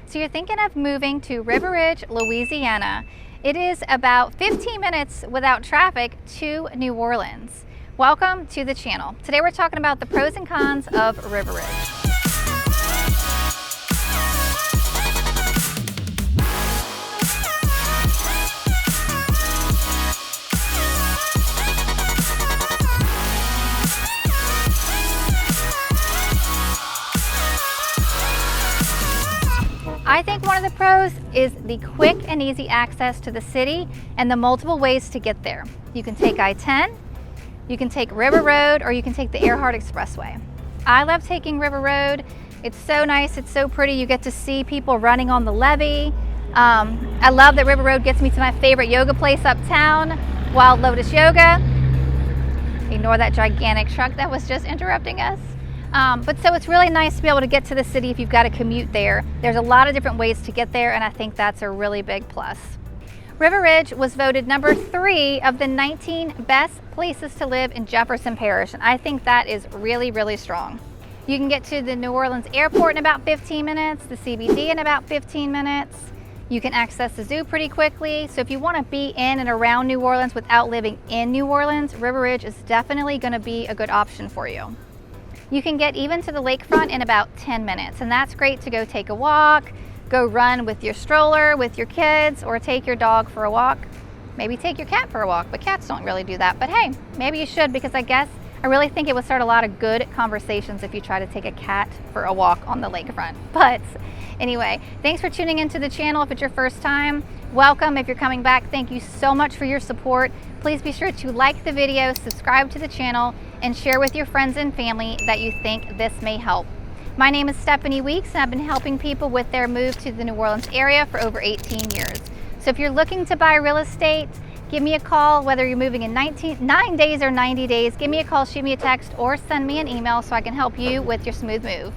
So you're thinking of moving to River Ridge, Louisiana. It is about 15 minutes without traffic to New Orleans. Welcome to the channel. Today we're talking about the pros and cons of River Ridge. I think one of the pros is the quick and easy access to the city and the multiple ways to get there. You can take I-10, you can take River Road, or you can take the Earhart Expressway. I love taking River Road. It's so nice, it's so pretty. You get to see people running on the levee. I love that River Road gets me to my favorite yoga place uptown, Wild Lotus Yoga. Ignore that gigantic truck that was just interrupting us. But so it's really nice to be able to get to the city if you've got to commute there. There's a lot of different ways to get there, and I think that's a really big plus. River Ridge was voted number 3 of the 19 best places to live in Jefferson Parish, and I think that is really, really strong. You can get to the New Orleans airport in about 15 minutes, the CBD in about 15 minutes. You can access the zoo pretty quickly. So if you want to be in and around New Orleans without living in New Orleans, River Ridge is definitely going to be a good option for you. You can get even to the lakefront in about 10 minutes, and that's great to go take a walk, go run with your stroller with your kids, or take your dog for a walk. Maybe take your cat for a walk, but cats don't really do that. But hey, maybe you should, because I really think it would start a lot of good conversations if you try to take a cat for a walk on the lakefront. But anyway, thanks for tuning into the channel. If it's your first time, welcome. If you're coming back, thank you so much for your support. Please be sure to like the video, subscribe to the channel, and share with your friends and family that you think this may help. My name is Stephanie Weeks, and I've been helping people with their move to the New Orleans area for over 18 years. So if you're looking to buy real estate, give me a call. Whether you're moving in 9 days or 90 days, give me a call, shoot me a text, or send me an email so I can help you with your smooth move.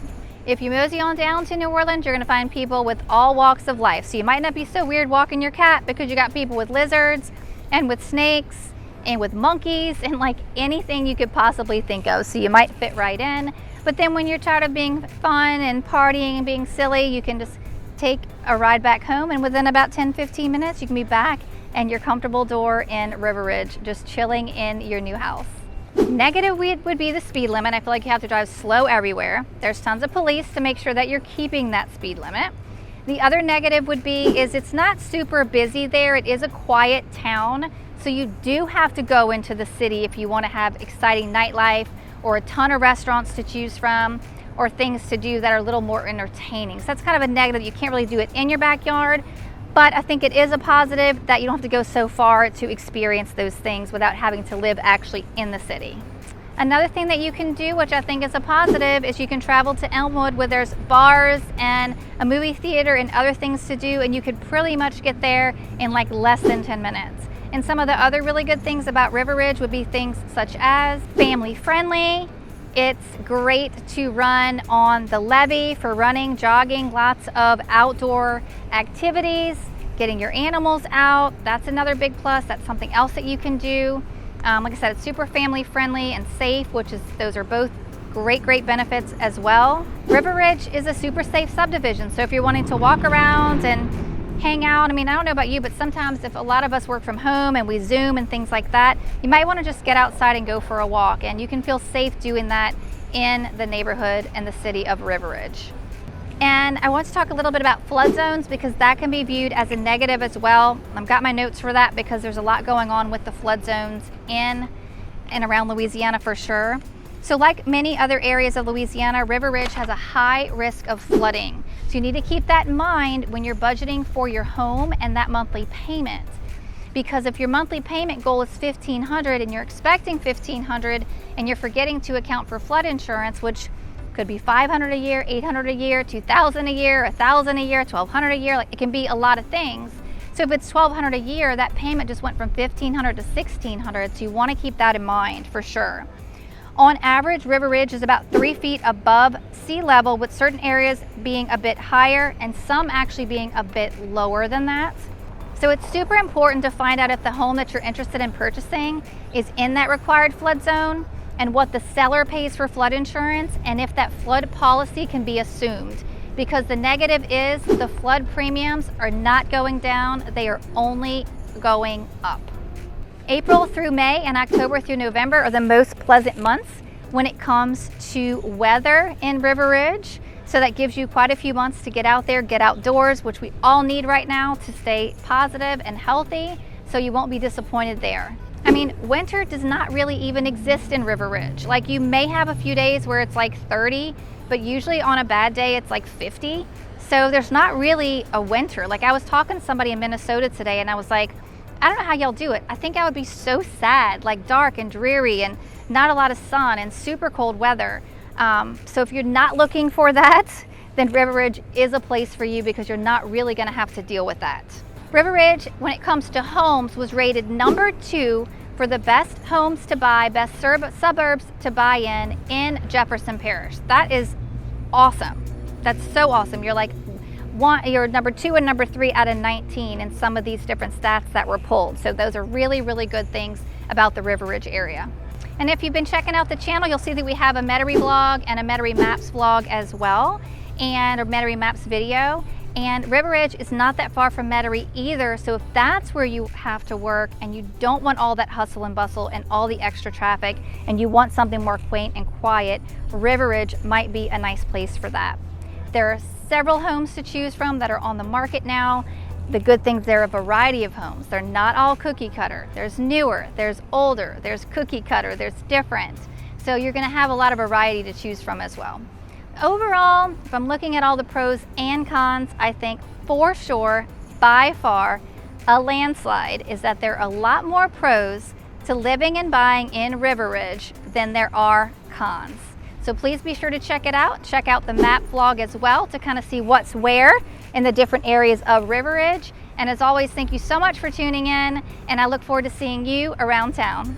If you mosey on down to New Orleans, you're gonna find people with all walks of life. So you might not be so weird walking your cat, because you got people with lizards and with snakes and with monkeys and like anything you could possibly think of. So you might fit right in. But then when you're tired of being fun and partying and being silly, you can just take a ride back home, and within about 10-15 minutes you can be back and your comfortable door in River Ridge, just chilling in your new house. Negative would be the speed limit. I feel like you have to drive slow everywhere. There's tons of police to make sure that you're keeping that speed limit. The other negative would be is it's not super busy there. It is a quiet town, so you do have to go into the city if you want to have exciting nightlife or a ton of restaurants to choose from or things to do that are a little more entertaining. So that's kind of a negative. You can't really do it in your backyard, but I think it is a positive that you don't have to go so far to experience those things without having to live actually in the city. Another thing that you can do, which I think is a positive, is you can travel to Elmwood, where there's bars and a movie theater and other things to do, and you could pretty much get there in like less than 10 minutes. And some of the other really good things about River Ridge would be things such as family friendly. It's great to run on the levee for running, jogging, lots of outdoor activities, getting your animals out. That's another big plus. That's something else that you can do. Like I said, it's super family friendly and safe, those are both great benefits as well. River Ridge is a super safe subdivision. So if you're wanting to walk around and hang out, I mean, I don't know about you, but sometimes if a lot of us work from home and we Zoom and things like that, you might want to just get outside and go for a walk, and you can feel safe doing that in the neighborhood and the city of River Ridge. And I want to talk a little bit about flood zones, because that can be viewed as a negative as well. I've got my notes for that because there's a lot going on with the flood zones in and around Louisiana for sure. So like many other areas of Louisiana, River Ridge has a high risk of flooding. So you need to keep that in mind when you're budgeting for your home and that monthly payment. Because if your monthly payment goal is $1,500 and you're expecting $1,500 and you're forgetting to account for flood insurance, which could be $500 a year, $800 a year, $2,000 a year, $1,000 a year, $1,200 a year, like it can be a lot of things. So if it's $1,200 a year, that payment just went from $1,500 to $1,600, so you want to keep that in mind for sure. On average, River Ridge is about 3 feet above sea level, with certain areas being a bit higher and some actually being a bit lower than that. So it's super important to find out if the home that you're interested in purchasing is in that required flood zone, and what the seller pays for flood insurance, and if that flood policy can be assumed. because the negative is the flood premiums are not going down, they are only going up. April through May and October through November are the most pleasant months when it comes to weather in River Ridge. So that gives you quite a few months to get out there, get outdoors, which we all need right now to stay positive and healthy, so you won't be disappointed there. I mean, winter does not really even exist in River Ridge. Like, you may have a few days where it's like 30, but usually on a bad day it's like 50. So there's not really a winter. Like, I was talking to somebody in Minnesota today and I was like, I don't know how y'all do it. I think I would be so sad, like dark and dreary and not a lot of sun and super cold weather. So if you're not looking for that, then River Ridge is a place for you because you're not really gonna have to deal with that. River Ridge, when it comes to homes, was rated #2 for the best homes to buy, best suburbs to buy in Jefferson Parish. That is awesome. That's so awesome. You're like, you're #2 and #3 out of 19 in some of these different stats that were pulled. So those are really, really good things about the River Ridge area. And if you've been checking out the channel, you'll see that we have a Metairie vlog and a Metairie Maps vlog as well, and a Metairie Maps video. And River Ridge is not that far from Metairie either, so if that's where you have to work and you don't want all that hustle and bustle and all the extra traffic and you want something more quaint and quiet, River Ridge might be a nice place for that. There are several homes to choose from that are on the market now. The good things, there are a variety of homes. They're not all cookie cutter. There's newer, there's older, there's cookie cutter, there's different. So you're gonna have a lot of variety to choose from as well. Overall, if I'm looking at all the pros and cons, I think for sure, by far, a landslide is that there are a lot more pros to living and buying in River Ridge than there are cons. So please be sure to check it out. Check out the map vlog as well to kind of see what's where in the different areas of River Ridge. And as always, thank you so much for tuning in, and I look forward to seeing you around town.